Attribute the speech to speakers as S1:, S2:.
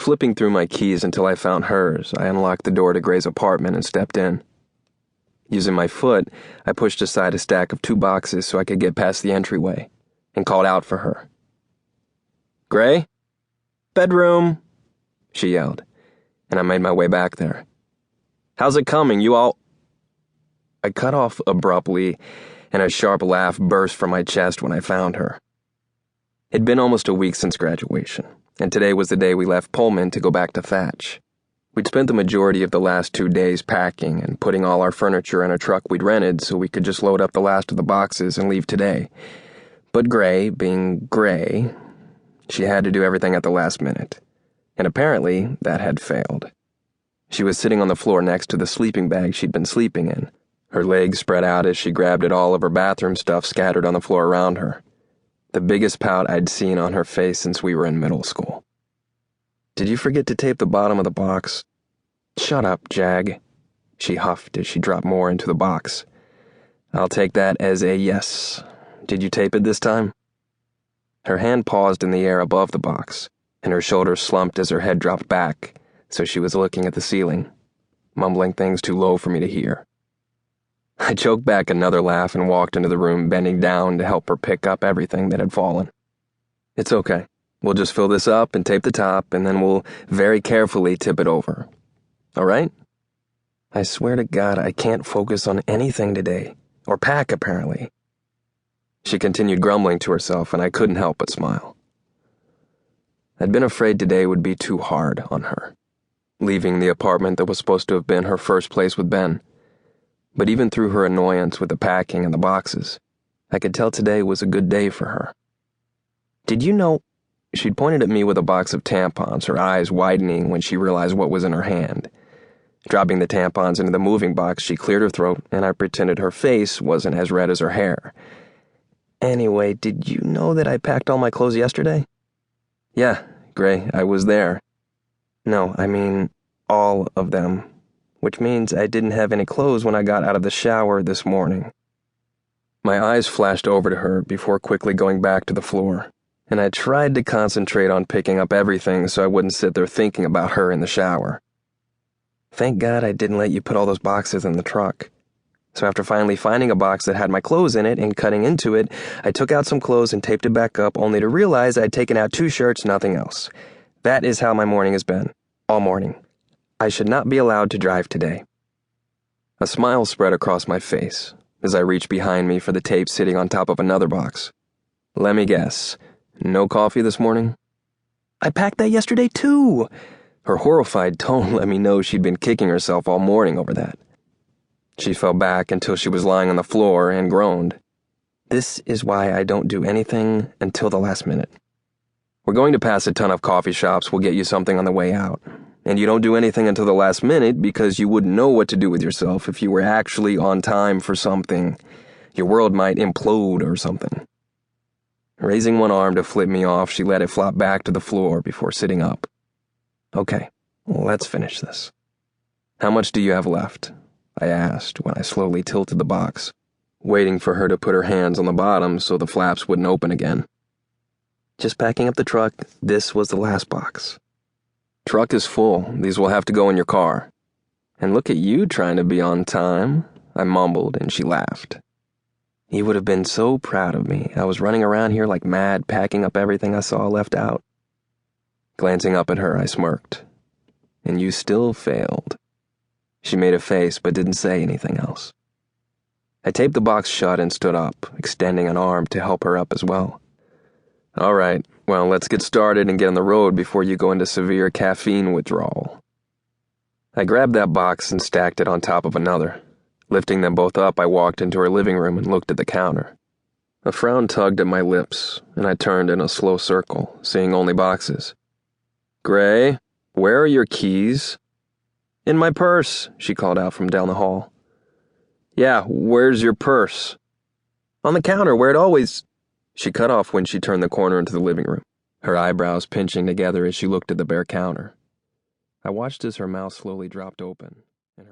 S1: Flipping through my keys until I found hers, I unlocked the door to Gray's apartment and stepped in. Using my foot, I pushed aside a stack of 2 boxes so I could get past the entryway, and called out for her. "Gray? Bedroom!" she yelled, and I made my way back there. "How's it coming, you all—" I cut off abruptly, and a sharp laugh burst from my chest when I found her. It'd been almost a week since graduation, and today was the day we left Pullman to go back to Thatch. We'd spent the majority of the last 2 days packing and putting all our furniture in a truck we'd rented so we could just load up the last of the boxes and leave today. But Gray, being Gray, she had to do everything at the last minute, and apparently that had failed. She was sitting on the floor next to the sleeping bag she'd been sleeping in, her legs spread out as she grabbed at all of her bathroom stuff scattered on the floor around her. The biggest pout I'd seen on her face since we were in middle school. "Did you forget to tape the bottom of the box?" "Shut up, Jag," she huffed as she dropped more into the box. "I'll take that as a yes. Did you tape it this time?" Her hand paused in the air above the box, and her shoulders slumped as her head dropped back, so she was looking at the ceiling, mumbling things too low for me to hear. I choked back another laugh and walked into the room, bending down to help her pick up everything that had fallen. "It's okay. We'll just fill this up and tape the top, and then we'll very carefully tip it over. All right?" I swear to God, I can't focus on anything today, or pack, apparently. She continued grumbling to herself, and I couldn't help but smile. I'd been afraid today would be too hard on her, leaving the apartment that was supposed to have been her first place with Ben. But even through her annoyance with the packing and the boxes, I could tell today was a good day for her. "Did you know—" She'd pointed at me with a box of tampons, her eyes widening when she realized what was in her hand. Dropping the tampons into the moving box, she cleared her throat, and I pretended her face wasn't as red as her hair. "Anyway, did you know that I packed all my clothes yesterday?" "Yeah, Gray, I was there." "No, I mean all of them, which means I didn't have any clothes when I got out of the shower this morning." My eyes flashed over to her before quickly going back to the floor, and I tried to concentrate on picking up everything so I wouldn't sit there thinking about her in the shower. "Thank God I didn't let you put all those boxes in the truck. So after finally finding a box that had my clothes in it and cutting into it, I took out some clothes and taped it back up, only to realize I'd taken out 2 shirts, nothing else. That is how my morning has been. All morning. I should not be allowed to drive today." A smile spread across my face as I reached behind me for the tape sitting on top of another box. "Let me guess. No coffee this morning?" "I packed that yesterday too." Her horrified tone let me know she'd been kicking herself all morning over that. She fell back until she was lying on the floor and groaned. "This is why I don't do anything until the last minute. We're going to pass a ton of coffee shops. We'll get you something on the way out. And you don't do anything until the last minute because you wouldn't know what to do with yourself if you were actually on time for something. Your world might implode or something." Raising one arm to flip me off, she let it flop back to the floor before sitting up. "Okay, let's finish this. How much do you have left?" I asked when I slowly tilted the box, waiting for her to put her hands on the bottom so the flaps wouldn't open again. "Just packing up the truck. This was the last box." "Truck is full. These will have to go in your car." "And look at you trying to be on time," I mumbled, and she laughed. "You would have been so proud of me. I was running around here like mad, packing up everything I saw left out." Glancing up at her, I smirked. "And you still failed." She made a face but didn't say anything else. I taped the box shut and stood up, extending an arm to help her up as well. "All right, well, let's get started and get on the road before you go into severe caffeine withdrawal." I grabbed that box and stacked it on top of another. Lifting them both up, I walked into her living room and looked at the counter. A frown tugged at my lips, and I turned in a slow circle, seeing only boxes. "Gray, where are your keys?" "In my purse," she called out from down the hall. "Yeah, where's your purse?" "On the counter, where it always—" She cut off when she turned the corner into the living room, her eyebrows pinching together as she looked at the bare counter. I watched as her mouth slowly dropped open.